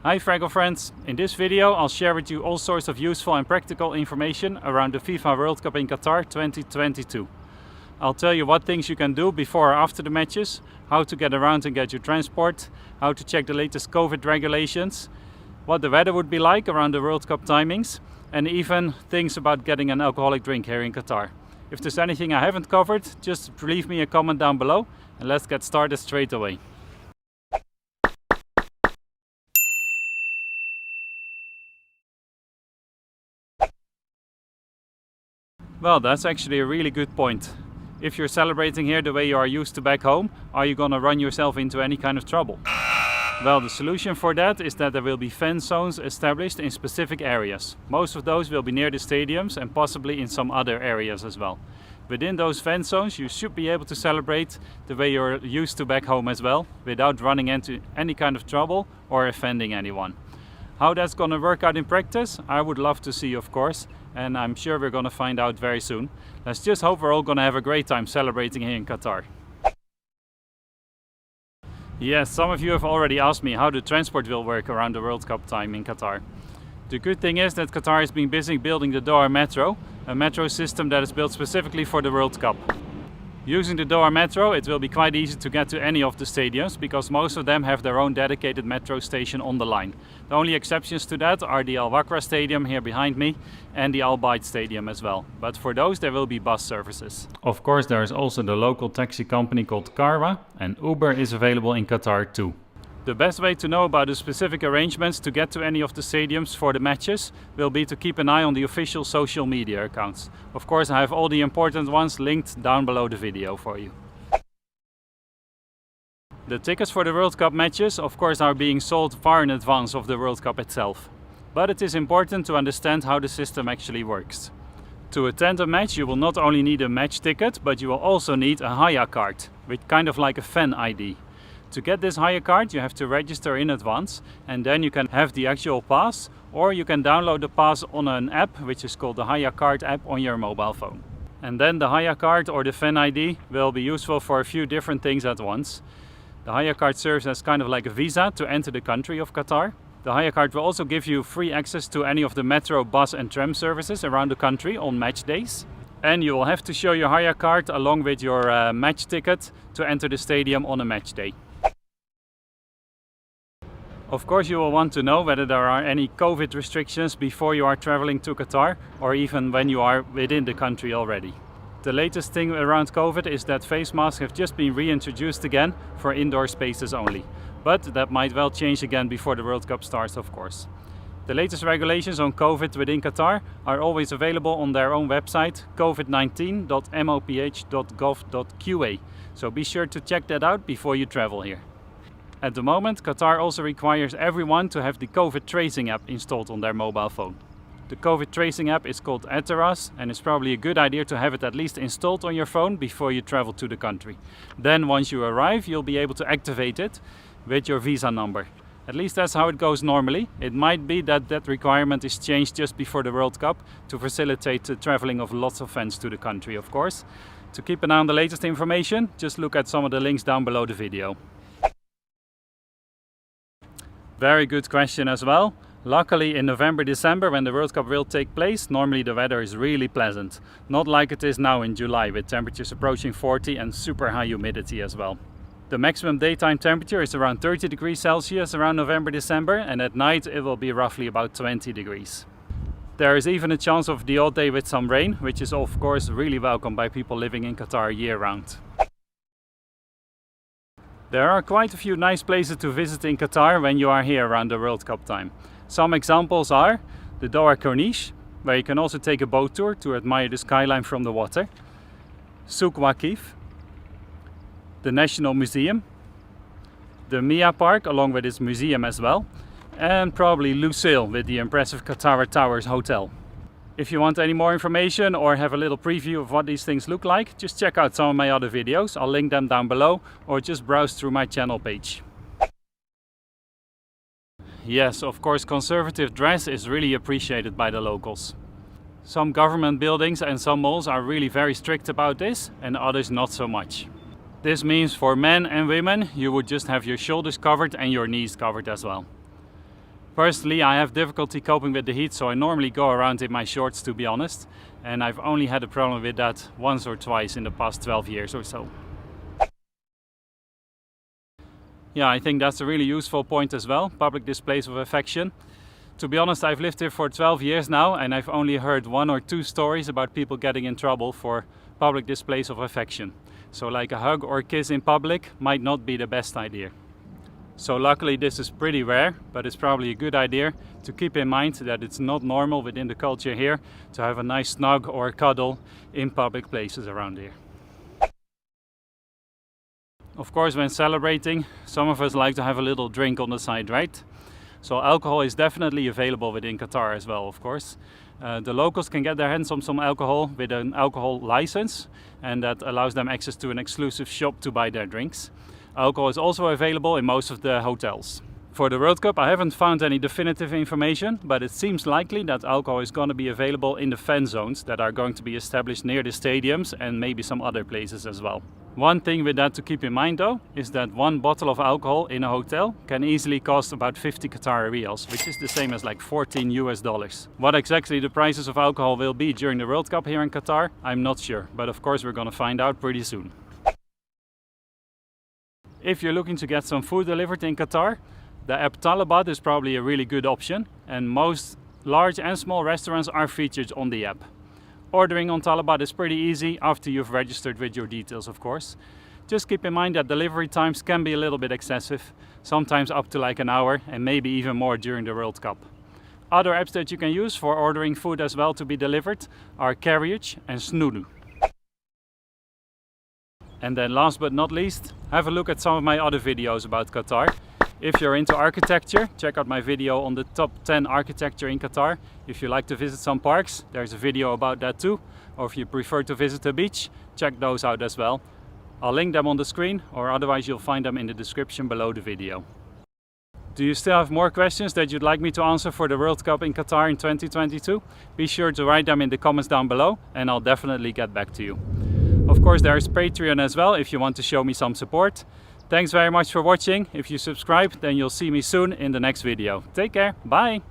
Hi Fraggle friends! In this video I'll share with you all sorts of useful and practical information around the FIFA World Cup in Qatar 2022. I'll tell you what things you can do before or after the matches, how to get around and get your transport, how to check the latest COVID regulations, what the weather would be like around the World Cup timings, and even things about getting an alcoholic drink here in Qatar. If there's anything I haven't covered, just leave me a comment down below and let's get started straight away. Well, that's actually a really good point. If you're celebrating here the way you are used to back home, are you gonna run yourself into any kind of trouble? Well, the solution for that is that there will be fan zones established in specific areas. Most of those will be near the stadiums and possibly in some other areas as well. Within those fan zones you should be able to celebrate the way you're used to back home as well, without running into any kind of trouble or offending anyone. How that's gonna work out in practice, I would love to see, of course, and I'm sure we're gonna find out very soon. Let's just hope we're all gonna have a great time celebrating here in Qatar. Yes, some of you have already asked me how the transport will work around the World Cup time in Qatar. The good thing is that Qatar has been busy building the Doha Metro, a metro system that is built specifically for the World Cup. Using the Doha Metro, it will be quite easy to get to any of the stadiums because most of them have their own dedicated metro station on the line. The only exceptions to that are the Al Wakra Stadium here behind me and the Al Bayt Stadium as well. But for those there will be bus services. Of course, there is also the local taxi company called Karwa, and Uber is available in Qatar too. The best way to know about the specific arrangements to get to any of the stadiums for the matches will be to keep an eye on the official social media accounts. Of course, I have all the important ones linked down below the video for you. The tickets for the World Cup matches, of course, are being sold far in advance of the World Cup itself. But it is important to understand how the system actually works. To attend a match you will not only need a match ticket, but you will also need a Haya card, which kind of like a fan ID. To get this Haya card you have to register in advance and then you can have the actual pass, or you can download the pass on an app which is called the Haya card app on your mobile phone. And then the Haya card or the fan ID will be useful for a few different things at once. The Haya card serves as kind of like a visa to enter the country of Qatar. The Haya card will also give you free access to any of the metro, bus and tram services around the country on match days. And you will have to show your Haya card along with your match ticket to enter the stadium on a match day. Of course you will want to know whether there are any COVID restrictions before you are traveling to Qatar or even when you are within the country already. The latest thing around COVID is that face masks have just been reintroduced again for indoor spaces only. But that might well change again before the World Cup starts, of course. The latest regulations on COVID within Qatar are always available on their own website covid19.moph.gov.qa. So be sure to check that out before you travel here. At the moment, Qatar also requires everyone to have the COVID tracing app installed on their mobile phone. The COVID tracing app is called Ataras and it's probably a good idea to have it at least installed on your phone before you travel to the country. Then once you arrive, you'll be able to activate it with your visa number. At least that's how it goes normally. It might be that that requirement is changed just before the World Cup to facilitate the traveling of lots of fans to the country, of course. To keep an eye on the latest information, just look at some of the links down below the video. Very good question as well. Luckily in November-December when the World Cup will take place, normally the weather is really pleasant. Not like it is now in July with temperatures approaching 40 and super high humidity as well. The maximum daytime temperature is around 30 degrees Celsius around November-December and at night it will be roughly about 20 degrees. There is even a chance of the odd day with some rain, which is of course really welcome by people living in Qatar year-round. There are quite a few nice places to visit in Qatar when you are here around the World Cup time. Some examples are the Doha Corniche, where you can also take a boat tour to admire the skyline from the water, Souk Waqif, the National Museum, the Mia Park along with its museum as well, and probably Lusail with the impressive Qatar Towers Hotel. If you want any more information or have a little preview of what these things look like, just check out some of my other videos. I'll link them down below or just browse through my channel page. Yes, of course, conservative dress is really appreciated by the locals. Some government buildings and some malls are really very strict about this and others not so much. This means for men and women you would just have your shoulders covered and your knees covered as well. Personally, I have difficulty coping with the heat, so I normally go around in my shorts, to be honest. And I've only had a problem with that once or twice in the past 12 years or so. Yeah, I think that's a really useful point as well, public displays of affection. To be honest, I've lived here for 12 years now and I've only heard 1 or 2 stories about people getting in trouble for public displays of affection. So like a hug or kiss in public might not be the best idea. So luckily this is pretty rare, but it's probably a good idea to keep in mind that it's not normal within the culture here to have a nice snug or cuddle in public places around here. Of course, when celebrating, some of us like to have a little drink on the side, right? So alcohol is definitely available within Qatar as well, of course. The locals can get their hands on some alcohol with an alcohol license, and that allows them access to an exclusive shop to buy their drinks. Alcohol is also available in most of the hotels. For the World Cup, I haven't found any definitive information, but it seems likely that alcohol is going to be available in the fan zones that are going to be established near the stadiums and maybe some other places as well. One thing with that to keep in mind though, is that 1 bottle of alcohol in a hotel can easily cost about 50 Qatari riyals, which is the same as like $14 US. What exactly the prices of alcohol will be during the World Cup here in Qatar, I'm not sure, but of course we're going to find out pretty soon. If you're looking to get some food delivered in Qatar, the app Talabat is probably a really good option, and most large and small restaurants are featured on the app. Ordering on Talabat is pretty easy after you've registered with your details, of course. Just keep in mind that delivery times can be a little bit excessive, sometimes up to like an hour and maybe even more during the World Cup. Other apps that you can use for ordering food as well to be delivered are Carriage and Snoodoo. And then last but not least, have a look at some of my other videos about Qatar. If you're into architecture, check out my video on the top 10 architecture in Qatar. If you like to visit some parks, there's a video about that too. Or if you prefer to visit a beach, check those out as well. I'll link them on the screen, or otherwise you'll find them in the description below the video. Do you still have more questions that you'd like me to answer for the World Cup in Qatar in 2022? Be sure to write them in the comments down below and I'll definitely get back to you. Of course, there is Patreon as well if you want to show me some support. Thanks very much for watching. If you subscribe, then you'll see me soon in the next video. Take care. Bye.